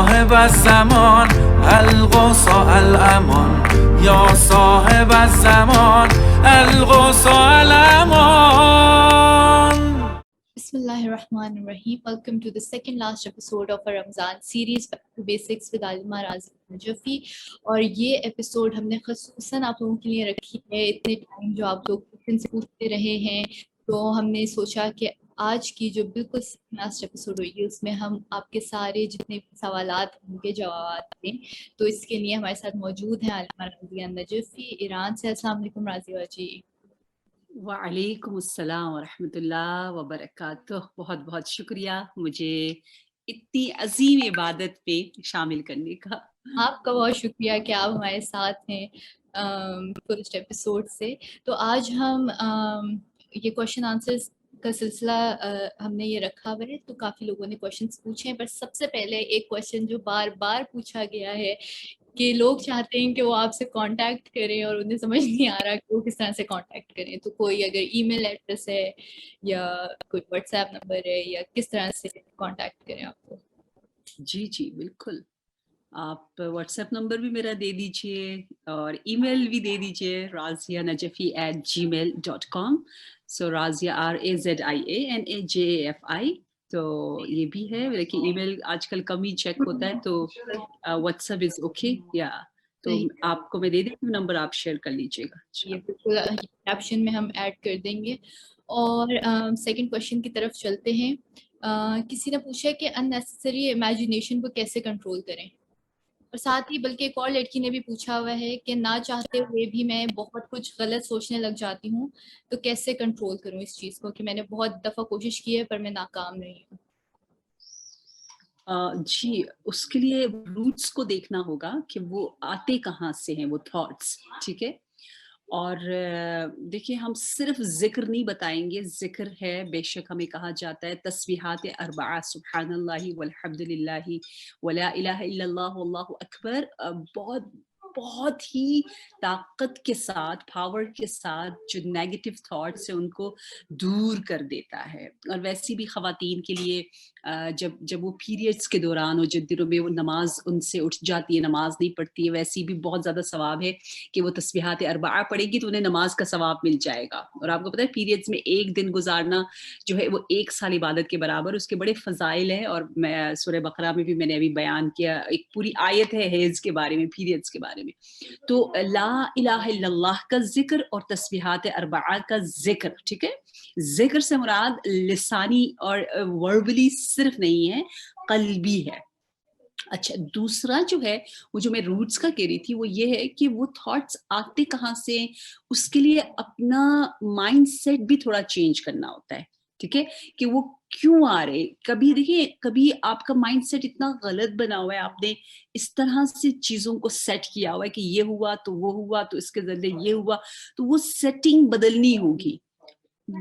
صاحب الزمان الغوث الامان یا صاحب الزمان الغوث الامان. Bismillahirrahmanirrahim. Welcome to the second last episode of our Ramzan series Back to Basics with Alima Razi Najafi. اور یہ episode ہم نے خصوصاً آپ لوگوں کے لیے رکھی ہے. اتنے ٹائم جو آپ لوگ کوشچن سے پوچھتے رہے ہیں تو ہم نے سوچا کہ آج کی جو بالکل لاسٹ ایپیسوڈ ہوئی ہے اس میں ہم آپ کے سارے جتنے سوالات ان کے جوابات دیں. تو اس کے لیے ہمارے ساتھ موجود ہیں عالمہ رازیہ نجفی ایران سے. السلام علیکم رازیہ جی. وعلیکم السلام ورحمۃ اللہ وبرکاتہ. بہت بہت شکریہ مجھے اتنی عظیم عبادت میں شامل کرنے کا. آپ کا بہت شکریہ کہ آپ ہمارے ساتھ ہیں فرسٹ ایپیسوڈ سے. تو آج ہم یہ کوشچن آنسرز کا سلسلہ ہم نے یہ رکھا ہوا ہے. تو کافی لوگوں نے کوشچنس پوچھے ہیں پر سب سے پہلے ایک کوشچن جو بار بار پوچھا گیا ہے کہ لوگ چاہتے ہیں کہ وہ آپ سے کانٹیکٹ کریں اور انہیں سمجھ نہیں آ رہا کہ وہ کس طرح سے کانٹیکٹ کریں. تو کوئی اگر ای میل ایڈریس ہے یا کوئی واٹس ایپ نمبر ہے یا کس طرح سے کانٹیکٹ کریں آپ کو. جی بالکل, آپ واٹس ایپ نمبر بھی میرا دے دیجئے اور ای میل بھی دے دیجئے razia@gmail.com. سو رازیہ RAZIANAJAFI. تو یہ بھی ہے لیکن ای میل آج کل کم ہی چیک ہوتا ہے تو واٹس ایپ از اوکے. یا تو آپ کو میں دے دیتی ہوں نمبر, آپ شیئر کر لیجیے گا. یہ بالکل کیپشن میں ہم ایڈ کر دیں گے. اور سیکنڈ کوشچن کی طرف چلتے ہیں. کسی نے پوچھا کہ ان نیسیسری امیجنیشن کو کیسے کنٹرول کریں, اور ساتھ ہی بلکہ ایک اور لڑکی نے بھی پوچھا ہوا ہے کہ نہ چاہتے ہوئے بھی میں بہت کچھ غلط سوچنے لگ جاتی ہوں تو کیسے کنٹرول کروں اس چیز کو, کہ میں نے بہت دفعہ کوشش کی ہے پر میں ناکام رہی ہوں. جی, اس کے لیے روٹس کو دیکھنا ہوگا کہ وہ آتے کہاں سے ہیں وہ تھاٹس. ٹھیک ہے, اور دیکھیے ہم صرف ذکر نہیں بتائیں گے. ذکر ہے بے شک, ہمیں کہا جاتا ہے تسبیحات 4 سبحان اللہ والحمد للہ ولا الہ الا اللہ واللہ اکبر بہت ہی طاقت کے ساتھ, پاور کے ساتھ جو نیگیٹو تھاٹس ہیں ان کو دور کر دیتا ہے. اور ویسی بھی خواتین کے لیے جب وہ پیریڈس کے دوران ہو, جن دنوں میں وہ نماز ان سے اٹھ جاتی ہے, نماز نہیں پڑھتی ہے, ویسی بھی بہت زیادہ ثواب ہے کہ وہ تسبیحات 4 پڑھے گی تو انہیں نماز کا ثواب مل جائے گا. اور آپ کو پتہ ہے پیریڈس میں ایک دن گزارنا جو ہے وہ 1 سال عبادت کے برابر. اس کے بڑے فضائل ہیں, اور میں سورہ بقرہ میں بھی میں نے ابھی بیان کیا, ایک پوری آیت ہے حیض کے بارے میں, پیریڈس کے بارے میں. تو لا الہ الا اللہ کا ذکر اور تسبیحات 4 کا ذکر. ٹھیک ہے, ذکر سے مراد لسانی اور وربلی صرف نہیں ہے, قلبی ہے. اچھا, دوسرا جو ہے وہ جو میں روٹس کا کہہ رہی تھی وہ یہ ہے کہ وہ تھاٹس آتے کہاں سے, اس کے لیے اپنا مائنڈ سیٹ بھی تھوڑا چینج کرنا ہوتا ہے. ٹھیک ہے, کہ وہ کیوں آ رہے. کبھی دیکھیے, کبھی آپ کا مائنڈ سیٹ اتنا غلط بنا ہوا ہے, آپ نے اس طرح سے چیزوں کو سیٹ کیا ہوا ہے کہ یہ ہوا تو وہ ہوا تو اس کے ذریعے یہ ہوا, تو وہ سیٹنگ بدلنی ہوگی.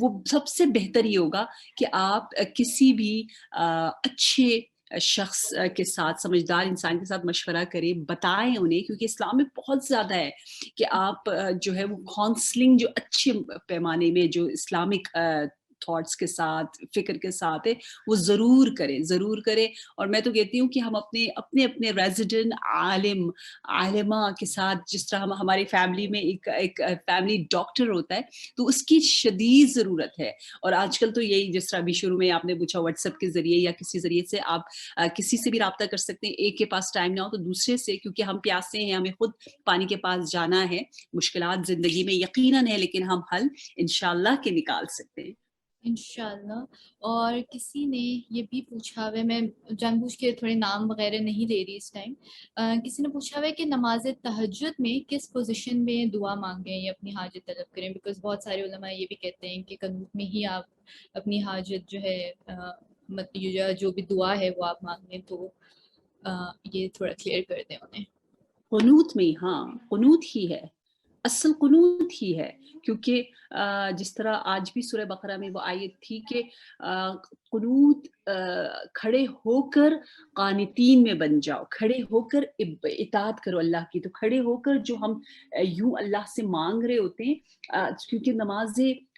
وہ سب سے بہتر یہ ہوگا کہ آپ کسی بھی اچھے شخص کے ساتھ, سمجھدار انسان کے ساتھ مشورہ کریں, بتائیں انہیں, کیونکہ اسلام میں بہت زیادہ ہے کہ آپ جو ہے وہ کاؤنسلنگ جو اچھے پیمانے میں جو اسلامک تھاٹس کے ساتھ, فکر کے ساتھ ہے, وہ ضرور کریں. اور میں تو کہتی ہوں کہ ہم اپنے ریزیڈنٹ عالمہ کے ساتھ, جس طرح ہماری فیملی میں ایک فیملی ڈاکٹر ہوتا ہے, تو اس کی شدید ضرورت ہے. اور آج کل تو یہی, جس طرح ابھی شروع میں آپ نے پوچھا واٹس ایپ کے ذریعے یا کسی ذریعے سے آپ کسی سے بھی رابطہ کر سکتے ہیں. ایک کے پاس ٹائم نہ ہو تو دوسرے سے, کیونکہ ہم پیاسے ہیں, ہمیں خود پانی کے پاس جانا ہے. مشکلات زندگی میں یقیناً ہے, لیکن ہم حل انشاءاللہ کے نکال سکتے ہیں انشاءاللہ. اور کسی نے یہ بھی پوچھا ہوا ہے, میں جان بوجھ کے تھوڑے نام وغیرہ نہیں لے رہی اس ٹائم, کسی نے پوچھا ہوا ہے کہ نماز تہجد میں کس پوزیشن میں دعا مانگیں یا اپنی حاجت طلب کریں, بیکاز بہت سارے علماء یہ بھی کہتے ہیں کہ قنوت میں ہی آپ اپنی حاجت جو ہے جو بھی دعا ہے وہ آپ مانگ لیں. تو یہ تھوڑا کلیئر کر دیں انہیں. قنوت میں, ہاں قنوت ہی ہے, اصل قنوت ہی ہے. کیونکہ جس طرح آج بھی سورہ بقرہ میں وہ آیت تھی کہ قنوت کھڑے ہو کر قانتین میں بن جاؤ, کھڑے ہو کر اطاعت کرو اللہ کی. تو کھڑے ہو کر جو ہم یوں اللہ سے مانگ رہے ہوتے ہیں, کیونکہ نماز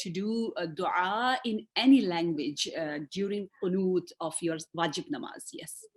to do dua in any language during qunut of your wajib namaz. Yes.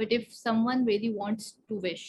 but if someone really wants to wish.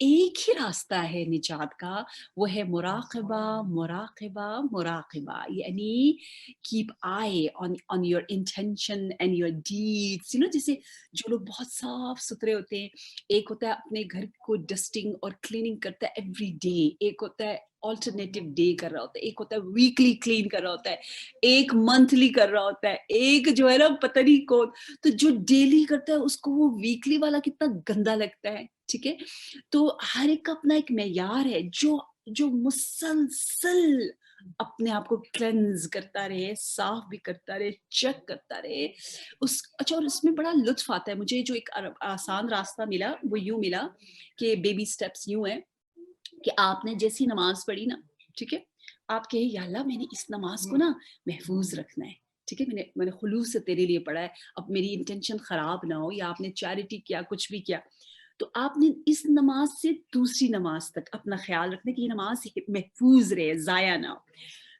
ایک ہی راستہ ہے نجات کا, وہ ہے مراقبہ مراقبہ مراقبہ, یعنی keep eye on your intention and your deeds. جیسے جو لوگ بہت صاف ستھرے ہوتے ہیں, ایک ہوتا ہے اپنے گھر کو ڈسٹنگ اور کلیننگ کرتا ہے ایوری ڈے, ایک ہوتا ہے آلٹرنیٹو ڈے کر رہا ہوتا ہے, ایک ہوتا ہے ویکلی کلین کر رہا ہوتا ہے, ایک منتھلی کر رہا ہوتا ہے, ایک جو ہے نا پتہ نہیں کون. تو جو ڈیلی کرتا ہے اس کو وہ ویکلی والا کتنا گندا لگتا ہے, ٹھیک ہے. تو ہر ایک کا اپنا ایک معیار ہے, جو مسلسل اپنے آپ کو کلینز کرتا رہے, صاف بھی کرتا رہے, چیک کرتا رہے. اچھا, اور اس میں بڑا لطف آتا ہے مجھے. جو ایک آسان راستہ ملا وہ یوں ملا کہ بیبی سٹیپس یوں ہیں کہ آپ نے جیسی نماز پڑھی نا, ٹھیک ہے, آپ کہے یا اللہ میں نے اس نماز کو نا محفوظ رکھنا ہے, ٹھیک ہے, میں نے خلوص سے تیرے لیے پڑھا ہے, اب میری انٹینشن خراب نہ ہو, یا آپ نے چیریٹی کیا, کچھ بھی کیا, تو آپ نے اس نماز سے دوسری نماز تک اپنا خیال رکھنا کہ یہ نماز محفوظ رہے, ضائع نہ ہو.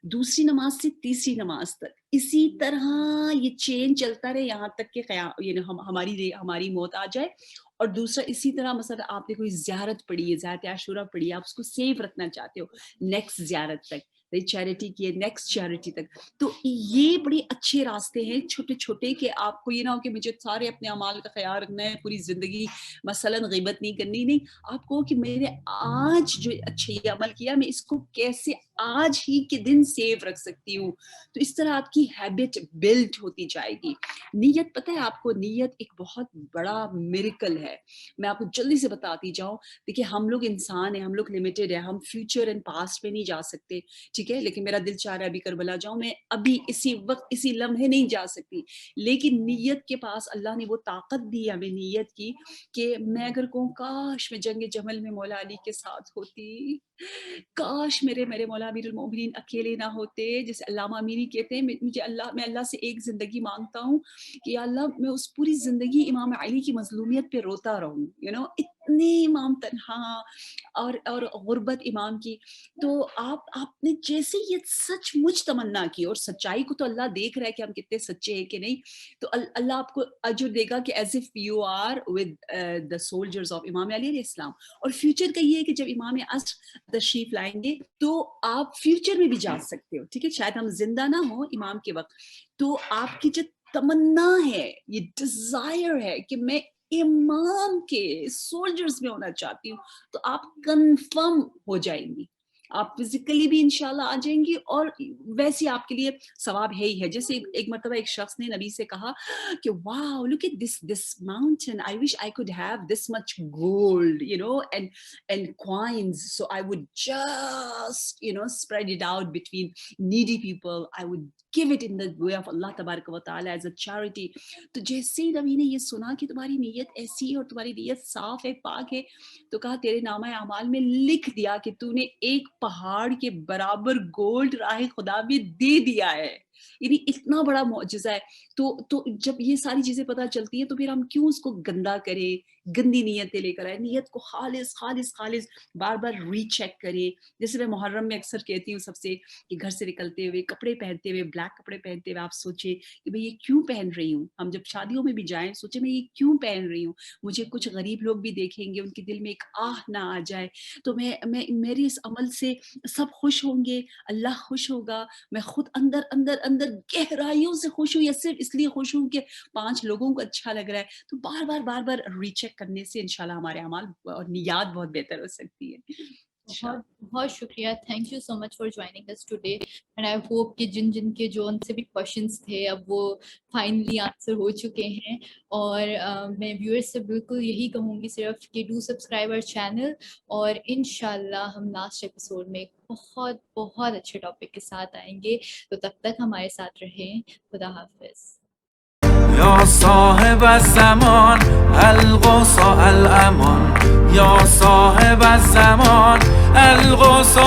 دوسری نماز سے تیسری نماز تک اسی طرح یہ چین چلتا رہے یہاں تک کہ ہماری موت آ جائے. اور دوسرا اسی طرح مثلا آپ نے کوئی زیارت پڑھی ہے, زیارت عاشورہ پڑھی ہے, آپ اس کو سیو رکھنا چاہتے ہو نیکسٹ زیارت تک, چیریٹی کی ہے نیکسٹ چیریٹی تک. تو یہ بڑے اچھے راستے ہیں چھوٹے چھوٹے, کہ آپ کو یہ نہ ہو کہ مجھے سارے اپنے اعمال کا خیال رکھنا ہے پوری زندگی, مثلا غیبت نہیں کرنی, نہیں, آپ کو کہ میں نے آج جو اچھا یہ عمل کیا میں اس کو کیسے آج ہی کے دن سیو رکھ سکتی ہوں. تو اس طرح آپ کی ہیبٹ بلڈ ہوتی جائے گی. نیت, پتہ ہے آپ کو, نیت ایک بہت بڑا میریکل ہے. میں آپ کو جلدی سے بتاتی جاؤں. دیکھیے ہم لوگ انسان ہیں, ہم لوگ لمیٹڈ ہیں, ہم فیوچر اینڈ پاسٹ میں نہیں جا سکتے, ٹھیک ہے, لیکن میرا دل چاہ رہا ہے ابھی کربلا جاؤں, میں ابھی اسی وقت اسی لمحے نہیں جا سکتی. لیکن نیت کے پاس اللہ نے وہ طاقت دی ہمیں نیت کی, کہ میں اگر کہوں کاش میں جنگ جمل میں مولا علی کے ساتھ ہوتی, کاش میرے مولا امیر المومنین اکیلے نہ ہوتے. جیسے علامہ امینی کہتے ہیں, میں اللہ سے ایک زندگی مانگتا ہوں کہ یا اللہ میں اس پوری زندگی امام علی کی مظلومیت پہ روتا رہوں, اتنے امام تنہا اور غربت امام کی. تو آپ نے جیسے یہ سچ مچ تمنا کی, اور سچائی کو تو اللہ دیکھ رہا ہے کہ ہم کتنے سچے ہیں کہ نہیں, تو اللہ آپ کو اجر دے گا کہ as if you are with the soldiers of Imam Ali علیہ السلام. اور فیوچر کا یہ ہے کہ جب امام عصر تشریف لائیں گے تو آپ فیوچر میں بھی جا سکتے ہو, ٹھیک ہے, شاید ہم زندہ نہ ہوں امام کے وقت, تو آپ کی جو تمنا ہے, یہ ڈیزائر ہے کہ میں امام کے سولجرز میں ہونا چاہتی ہوں, تو آپ کنفرم ہو جائیں گی, آپ فزیکلی بھی انشاءاللہ آ جائیں گی, اور ویسے آپ کے لیے ثواب ہے ہی ہے. جیسے ایک مرتبہ ایک شخص نے نبی سے کہا کہ wow look at this mountain, I wish I could have this much gold, and coins, so I would just spread it out between needy people, I would give it in the way of Allah tabarak wa ta'ala as a charity. تو جیسے ہی نبی نے یہ سنا کہ تمہاری نیت ایسی ہے اور تمہاری نیت صاف ہے, پاک ہے, تو کہا تیرے نامہ اعمال میں لکھ دیا کہ تو نے ایک پہاڑ کے برابر گولڈ راہ خدا میں دے دیا ہے. یعنی اتنا بڑا معجزہ ہے. تو جب یہ ساری چیزیں پتہ چلتی ہیں تو پھر ہم کیوں اس کو گندا کریں, گندی نیتیں لے کر آئے. نیت کو خالص خالص خالص بار بار ری چیک کریں. جیسے میں محرم میں اکثر کہتی ہوں سب سے کہ گھر سے نکلتے ہوئے کپڑے پہنتے ہوئے, بلیک کپڑے پہنتے ہوئے آپ سوچیں کہ میں یہ کیوں پہن رہی ہوں. ہم جب شادیوں میں بھی جائیں سوچیں میں یہ کیوں پہن رہی ہوں, مجھے کچھ غریب لوگ بھی دیکھیں گے, ان کے دل میں ایک آہ نہ آ جائے, تو میری اس عمل سے سب خوش ہوں گے, اللہ خوش ہوگا, میں خود اندر اندر اندر گہرائیوں سے خوش ہوں, یا صرف اس لیے خوش ہوں کہ 5 لوگوں کو اچھا لگ رہا ہے. تو بار بار ری چیک کرنے سے انشاءاللہ ہمارے اعمال اور نیات بہت بہتر ہو سکتی ہے. بہت شکریہ, thank you so much for joining اس ٹوڈے, اینڈ آئی ہوپ کہ جن کے جو ان سے بھی کوشچنس تھے اب وہ فائنلی آنسر ہو چکے ہیں. اور میں ویورز سے بالکل یہی کہوں گی صرف کہ ڈو سبسکرائب آور چینل, اور انشاءاللہ ہم لاسٹ ایپیسوڈ میں بہت بہت اچھے ٹاپک کے ساتھ آئیں گے. تو تب تک ہمارے ساتھ رہیں. خدا حافظ. یا صاحب الزمان الغوث الامان، یا صاحب الزمان الغوث